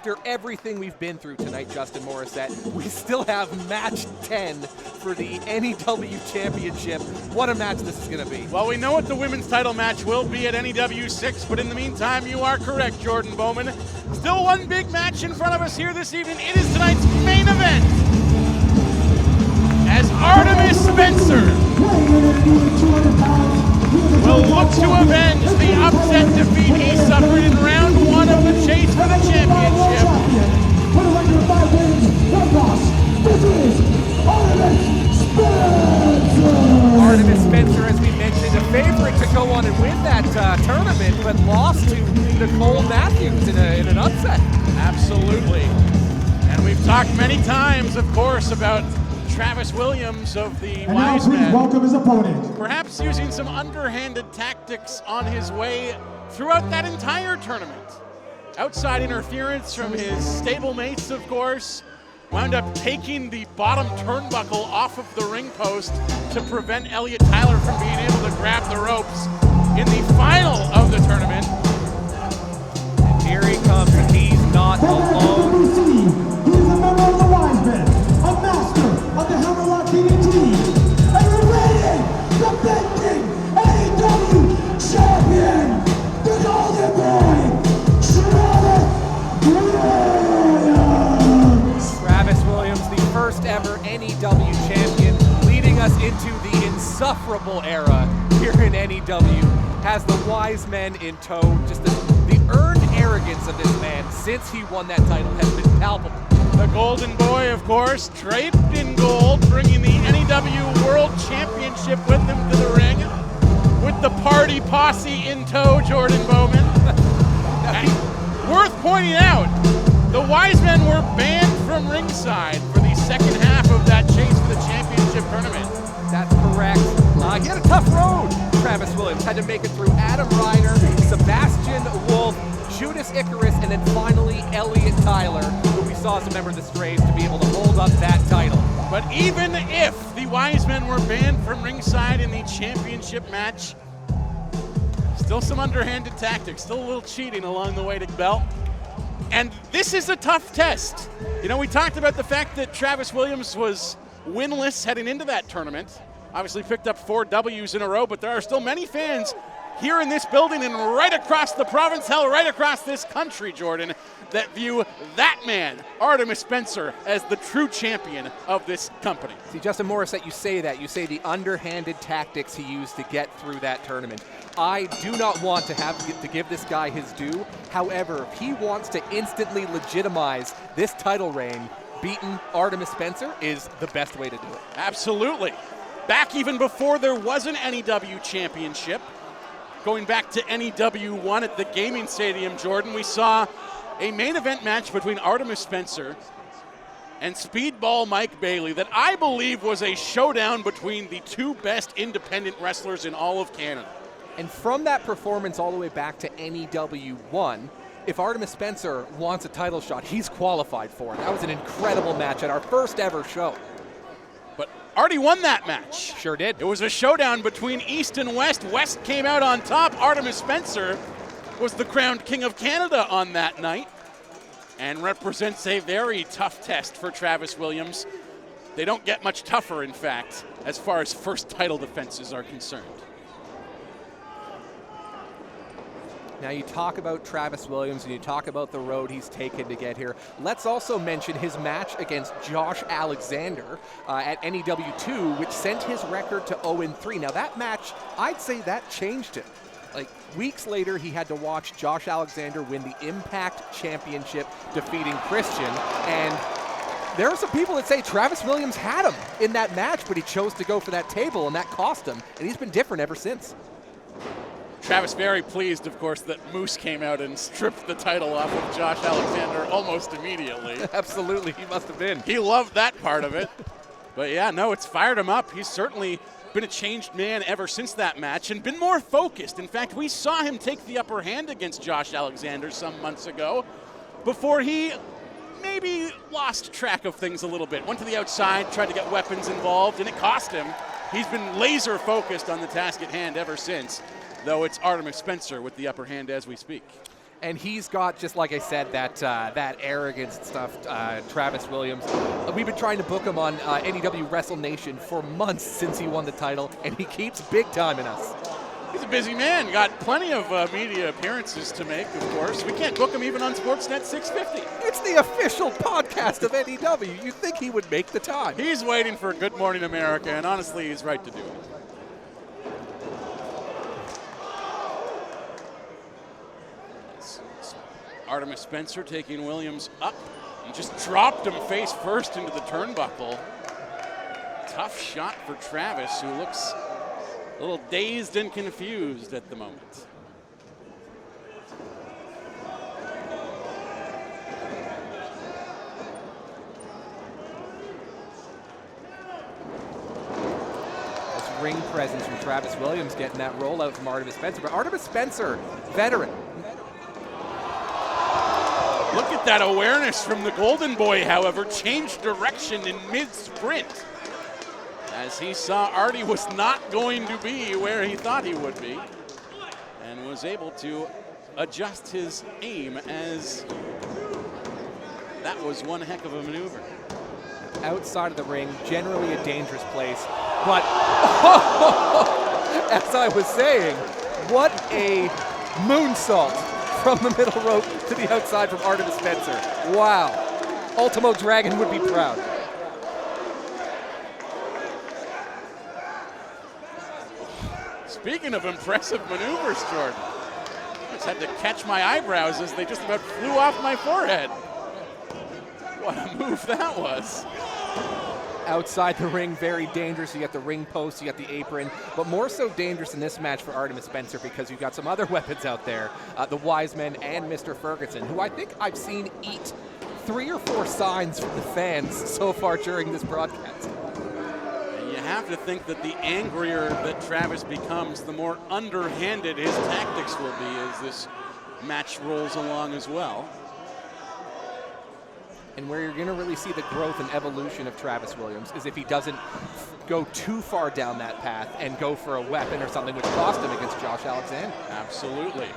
after everything we've been through tonight, Justin Morissette, we still have match 10 for the NEW Championship. What a match this is going to be. Well, we know what the women's title match will be at NEW 6, but in the meantime, you are correct, Jordan Bowman. Still one big match in front of us here this evening. It is tonight's main event, as Artemis Spencer will look to avenge the upset defeat he suffered in round 1 of the chase for the championship. Artemis Spencer, as we mentioned, a favorite to go on and win that tournament, but lost to Nicole Matthews in an upset. Absolutely. And we've talked many times, of course, about Travis Williams of the Wisemen. Welcome his opponent. Perhaps using some underhanded tactics on his way throughout that entire tournament. Outside interference from his stablemates, of course. Wound up taking the bottom turnbuckle off of the ring post to prevent Elliott Tyler from being able to grab the ropes in the final of the tournament. And here he comes, and he's not alone. He is a member of the Wisemen, a master of the Hammerlock DDT, and reigning, defending AEW champion, the Golden Boy, Travis Williams. Travis Williams, the first ever NEW champion, leading us into the insufferable era here in NEW, has the Wisemen in tow. Just the earned arrogance of this man since he won that title has been palpable. The Golden Boy, of course, draped in gold, bringing the NEW World Championship with him to the ring, with the party posse in tow, Jordan Bowman. Worth pointing out, the Wisemen were banned from ringside for the second half of that chase for the championship tournament. That's correct. He had a tough road. Travis Williams had to make it through Adam Ryder, Sebastian Wolf, Judas Icarus, and then finally Elliott Tyler, who we saw as a member of the Strays, to be able to hold up that title. But even if the Wisemen were banned from ringside in the championship match, still some underhanded tactics, still a little cheating along the way to belt. And this is a tough test. You know, we talked about the fact that Travis Williams was winless heading into that tournament. Obviously picked up 4 W's in a row, but there are still many fans here in this building and right across the province, hell, right across this country, Jordan, that view that man, Artemis Spencer, as the true champion of this company. See, Justin Morissette, you say that. You say the underhanded tactics he used to get through that tournament. I do not want to have to give this guy his due. However, if he wants to instantly legitimize this title reign, beating Artemis Spencer is the best way to do it. Absolutely. Back even before there was an NEW championship, going back to NEW 1 at the Gaming Stadium, Jordan, we saw a main event match between Artemis Spencer and Speedball Mike Bailey that I believe was a showdown between the 2 best independent wrestlers in all of Canada. And from that performance all the way back to NEW 1, if Artemis Spencer wants a title shot, he's qualified for it. That was an incredible match at our first ever show. But Artie won that match. Sure did. It was a showdown between East and West. West came out on top. Artemis Spencer was the crowned King of Canada on that night and represents a very tough test for Travis Williams. They don't get much tougher, in fact, as far as first title defenses are concerned. Now you talk about Travis Williams and you talk about the road he's taken to get here. Let's also mention his match against Josh Alexander at NEW 2, which sent his record to 0-3. Now that match, I'd say that changed him. Like weeks later, he had to watch Josh Alexander win the Impact Championship, defeating Christian. And there are some people that say Travis Williams had him in that match, but he chose to go for that table, and that cost him. And he's been different ever since. Travis very pleased, of course, that Moose came out and stripped the title off of Josh Alexander almost immediately. Absolutely, he must have been. He loved that part of it. But yeah, no, it's fired him up. He's certainly been a changed man ever since that match and been more focused. In fact, we saw him take the upper hand against Josh Alexander some months ago before he maybe lost track of things a little bit. Went to the outside, tried to get weapons involved, and it cost him. He's been laser focused on the task at hand ever since, though it's Artemis Spencer with the upper hand as we speak. And he's got, just like I said, that arrogance and stuff, Travis Williams. We've been trying to book him on NEW Wrestle Nation for months since he won the title, and he keeps big time in us. He's a busy man. Got plenty of media appearances to make, of course. We can't book him even on Sportsnet 650. It's the official podcast of NEW. You'd think he would make the time. He's waiting for Good Morning America, and honestly, he's right to do it. Artemis Spencer taking Williams up and just dropped him face first into the turnbuckle. Tough shot for Travis, who looks a little dazed and confused at the moment. That's ring presence from Travis Williams, getting that rollout from Artemis Spencer. But Artemis Spencer, veteran. Look at that awareness from the Golden Boy, however, changed direction in mid-sprint as he saw Artie was not going to be where he thought he would be and was able to adjust his aim, as that was one heck of a maneuver. Outside of the ring, generally a dangerous place, but as I was saying, what a moonsault from the middle rope to the outside from Artemis Spencer. Wow. Ultimo Dragon would be proud. Speaking of impressive maneuvers, Jordan, I just had to catch my eyebrows as they just about flew off my forehead. What a move that was. Outside the ring, very dangerous. You got the ring post, you got the apron, but more so dangerous in this match for Artemis Spencer because you've got some other weapons out there, the Wisemen and Mr. Ferguson, who I think I've seen eat 3 or 4 signs from the fans so far during this broadcast. And you have to think that the angrier that Travis becomes, the more underhanded his tactics will be as this match rolls along as well. And where you're going to really see the growth and evolution of Travis Williams is if he doesn't go too far down that path and go for a weapon or something, which cost him against Josh Alexander. Absolutely.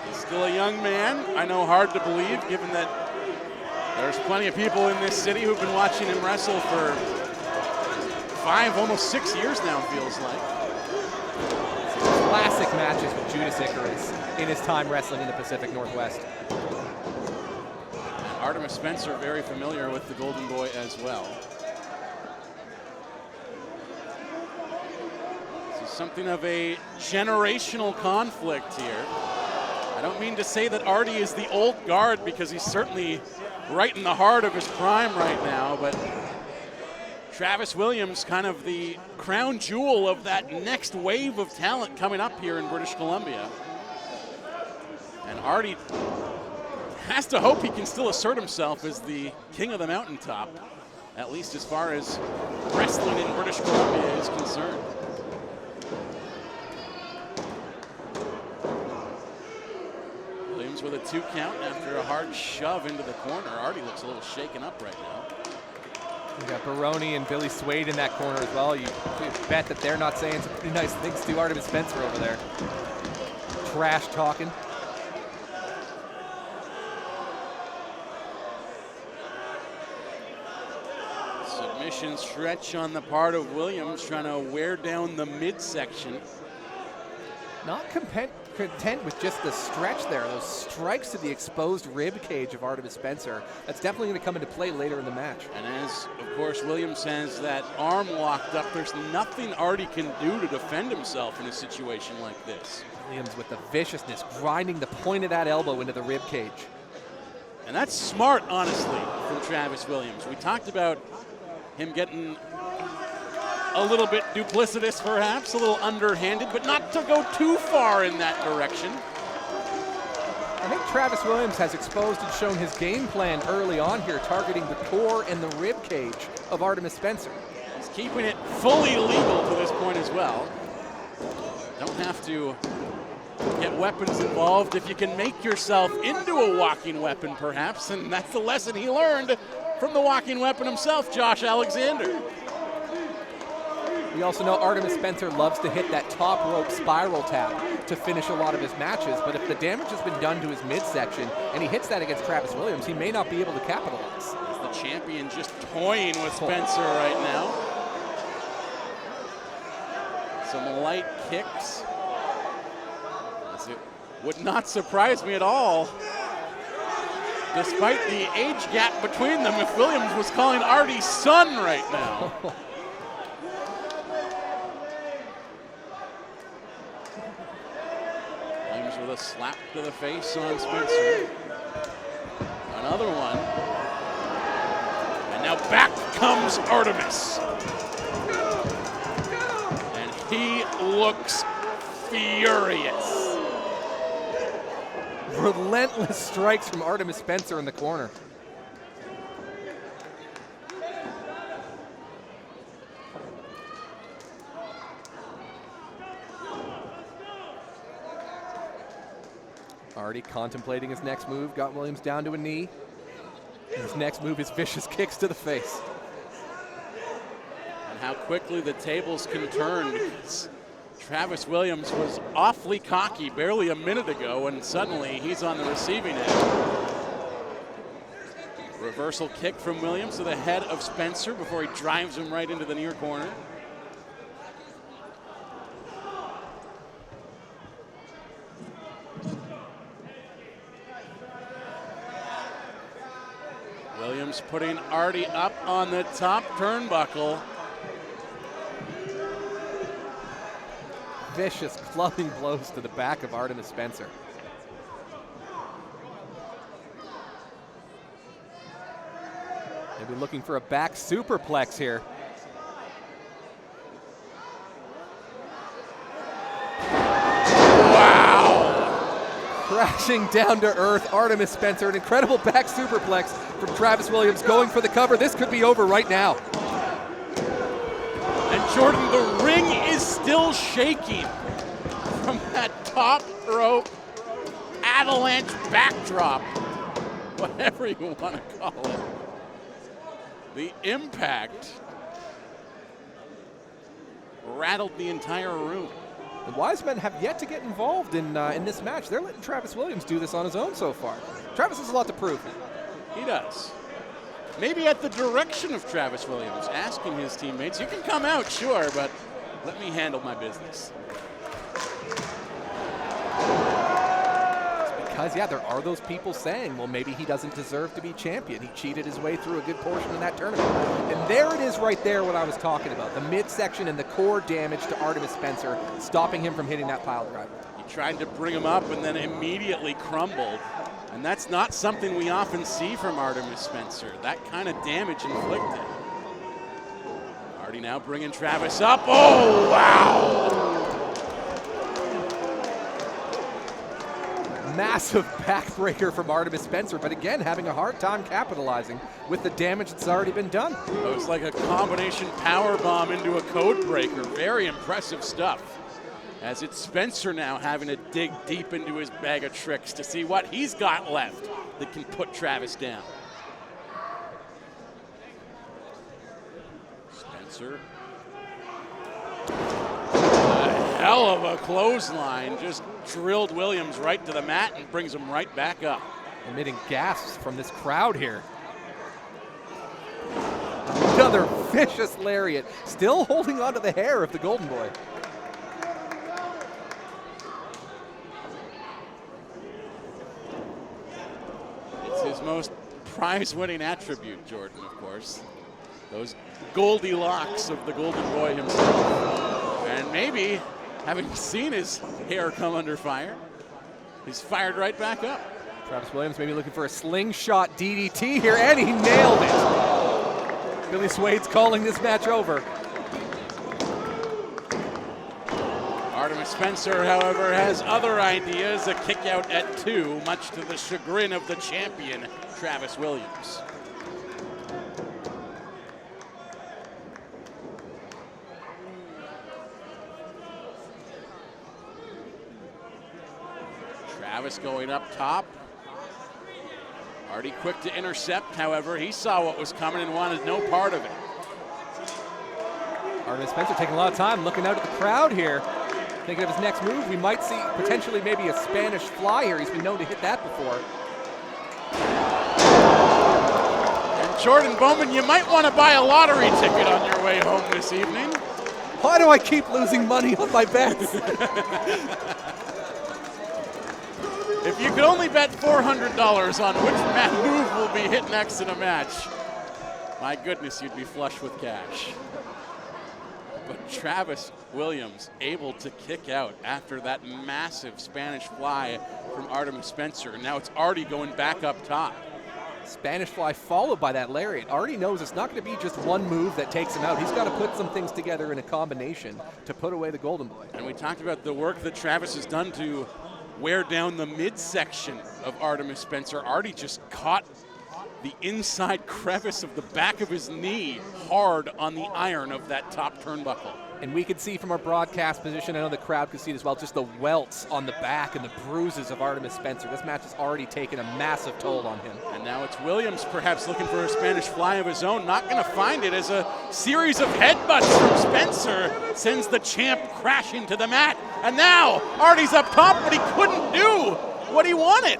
He's still a young man. I know, hard to believe, given that there's plenty of people in this city who've been watching him wrestle for 5, almost 6 years now, feels like. Classic matches with Judas Icarus in his time wrestling in the Pacific Northwest. Artemis Spencer very familiar with the Golden Boy as well. This is something of a generational conflict here. I don't mean to say that Artie is the old guard, because he's certainly right in the heart of his prime right now, but Travis Williams, kind of the crown jewel of that next wave of talent coming up here in British Columbia. And Artie has to hope he can still assert himself as the king of the mountaintop, at least as far as wrestling in British Columbia is concerned. Williams with a 2 count after a hard shove into the corner. Artie looks a little shaken up right now. You got Baroni and Billy Swade in that corner as well. You bet that they're not saying some pretty nice things to Artemis Spencer over there. Trash talking. Submission stretch on the part of Williams, trying to wear down the midsection. Not content with just the stretch there. Those strikes to the exposed rib cage of Artemis Spencer. That's definitely going to come into play later in the match. And as, of course, Williams has that arm locked up, there's nothing Artie can do to defend himself in a situation like this. Williams with the viciousness, grinding the point of that elbow into the rib cage. And that's smart, honestly, from Travis Williams. We talked about him getting a little bit duplicitous, perhaps, a little underhanded, but not to go too far in that direction. I think Travis Williams has exposed and shown his game plan early on here, targeting the core and the rib cage of Artemis Spencer. He's keeping it fully legal to this point as well. Don't have to get weapons involved if you can make yourself into a walking weapon, perhaps, and that's the lesson he learned from the walking weapon himself, Josh Alexander. We also know Artemis Spencer loves to hit that top rope spiral tap to finish a lot of his matches, but if the damage has been done to his midsection and he hits that against Travis Williams, he may not be able to capitalize. As the champion just toying with Spencer right now. Some light kicks. It would not surprise me at all, despite the age gap between them, if Williams was calling Artie son right now. Williams with a slap to the face on Spencer. Another one. And now back comes Artemis. And he looks furious. Relentless strikes from Artemis Spencer in the corner. Already contemplating his next move, got Williams down to a knee. His next move is vicious kicks to the face. And how quickly the tables can turn, because Travis Williams was awfully cocky barely a minute ago, and suddenly he's on the receiving end. Reversal kick from Williams to the head of Spencer before he drives him right into the near corner. Williams putting Artie up on the top turnbuckle. Vicious clubbing blows to the back of Artemis Spencer. Maybe looking for a back superplex here. Wow! Crashing down to earth, Artemis Spencer, an incredible back superplex from Travis Williams going for the cover. This could be over right now. And Jordan, the ring is still shaking from that top rope avalanche backdrop, whatever you want to call it. The impact rattled the entire room. The Wisemen have yet to get involved in this match. They're letting Travis Williams do this on his own so far. Travis has a lot to prove. He does. Maybe at the direction of Travis Williams, asking his teammates, you can come out, sure, but let me handle my business. Because, yeah, there are those people saying, well, maybe he doesn't deserve to be champion. He cheated his way through a good portion of that tournament. And there it is right there, what I was talking about. The midsection and the core damage to Artemis Spencer, stopping him from hitting that pile driver. He tried to bring him up and then immediately crumbled. And that's not something we often see from Artemis Spencer, that kind of damage inflicted. Artie now bringing Travis up. Oh, wow! Massive backbreaker from Artemis Spencer, but again, having a hard time capitalizing with the damage that's already been done. It was like a combination power bomb into a code breaker. Very impressive stuff. As it's Spencer now having to dig deep into his bag of tricks to see what he's got left that can put Travis down. Spencer. A hell of a clothesline. Just drilled Williams right to the mat and brings him right back up. Emitting gasps from this crowd here. Another vicious lariat, still holding onto the hair of the Golden Boy. It's his most prize-winning attribute, Jordan, of course. Those Goldilocks of the Golden Boy himself. And maybe, having seen his hair come under fire, he's fired right back up. Travis Williams maybe looking for a slingshot DDT here, and he nailed it. Billy Swade's calling this match over. Artemis Spencer, however, has other ideas, a kick out at 2, much to the chagrin of the champion, Travis Williams. Travis going up top. Artie quick to intercept, however. He saw what was coming and wanted no part of it. Artemis Spencer taking a lot of time, looking out at the crowd here. Thinking of his next move. We might see potentially maybe a Spanish fly here. He's been known to hit that before. And Jordan Bowman, you might want to buy a lottery ticket on your way home this evening. Why do I keep losing money on my bets? If you could only bet $400 on which move will be hit next in a match, my goodness, you'd be flush with cash. But Travis Williams able to kick out after that massive Spanish fly from Artemis Spencer. Now it's Artie going back up top. Spanish fly followed by that lariat. Artie knows it's not going to be just one move that takes him out. He's got to put some things together in a combination to put away the Golden Boy. And we talked about the work that Travis has done to wear down the midsection of Artemis Spencer. Artie just caught the inside crevice of the back of his knee hard on the iron of that top turnbuckle. And we could see from our broadcast position, I know the crowd could see it as well, just the welts on the back and the bruises of Artemis Spencer. This match has already taken a massive toll on him. And now it's Williams perhaps looking for a Spanish fly of his own. Not going to find it as a series of headbutts from Spencer sends the champ crashing to the mat. And now Artie's up top, but he couldn't do what he wanted.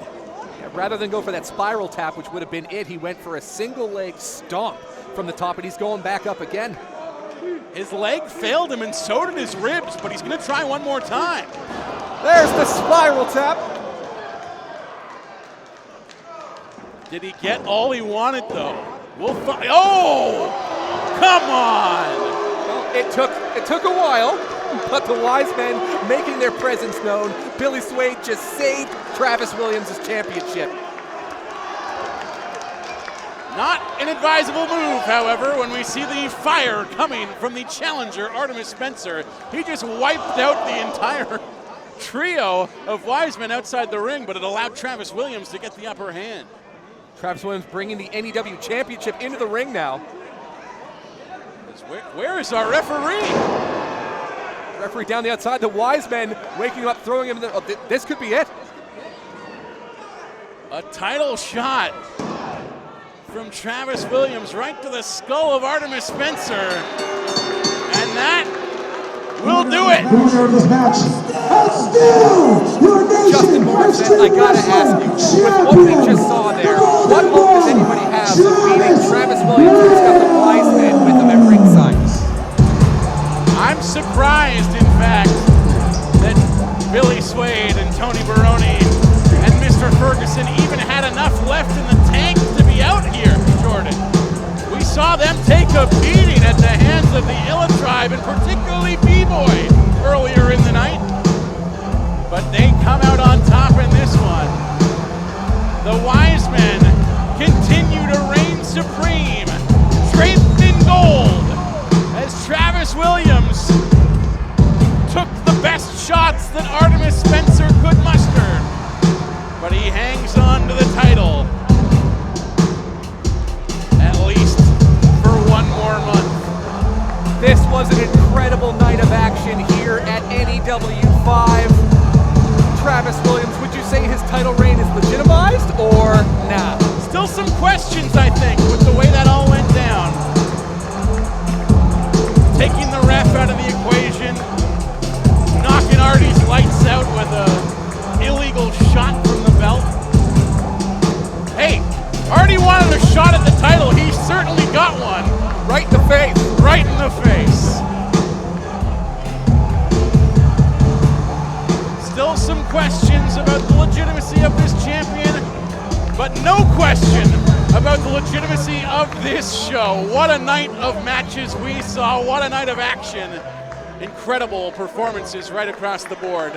Rather than go for that spiral tap, which would have been it, he went for a single leg stomp from the top, and he's going back up again. His leg failed him, and so did his ribs, but he's going to try one more time. There's the spiral tap. Did he get all he wanted, though? We'll find. Oh! Come on! Well, it took a while, but the Wisemen making their presence known. Billy Swade just saved Travis Williams' championship. Not an advisable move, however, when we see the fire coming from the challenger, Artemis Spencer. He just wiped out the entire trio of Wisemen outside the ring, but it allowed Travis Williams to get the upper hand. Travis Williams bringing the NEW championship into the ring now. Where is our referee? Referee down the outside, the Wisemen waking up, throwing him in the, this could be it. A title shot from Travis Williams right to the skull of Artemis Spencer. And that will do it. The winner of this match, and still your Justin nation Morrison, I gotta ask you, with what we just saw there, what hope does anybody have of beating Travis Williams who's got the Wisemen with him at ringside? I'm surprised, in fact, that Billy Swade and Tony Baroni and Mr. Ferguson even had enough left in the tank to be out here, Jordan. We saw them take a beating at the hands of the Illa Tribe, and particularly B-Boy, earlier in the night. But they come out on top in this one. The Wisemen continue to reign supreme, draped in gold, as Travis Williams took the best shots that Artemis Spencer could muster. But he hangs on to the title, at least for one more month. This was an incredible night of action here at NEW 5. Travis Williams, would you say his title reign is legitimized or nah? Still some questions, I think, with the way that all went down. Taking the ref out of the equation, knocking Artie's lights out with a illegal shot from the belt. Hey, Artie wanted a shot at the title. He certainly got one. Right in the face. Right in the face. Still some questions about the legitimacy of this champion, but no question about the legitimacy of this show. What a night of matches we saw. What a night of action. Incredible performances right across the board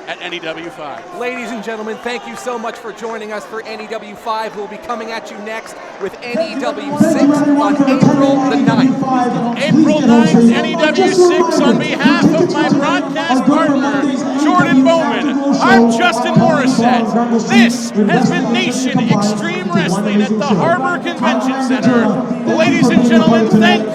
at NEW 5. Ladies and gentlemen, thank you so much for joining us for NEW 5. We'll be coming at you next with NEW 6 on April the 9th. April 9th, NEW 6 on behalf of my broadcast partner, Jordan Bowman. I'm Justin Morissette. This has been Nation Extreme Wrestling at the Harbor Convention Center. Ladies and gentlemen, thank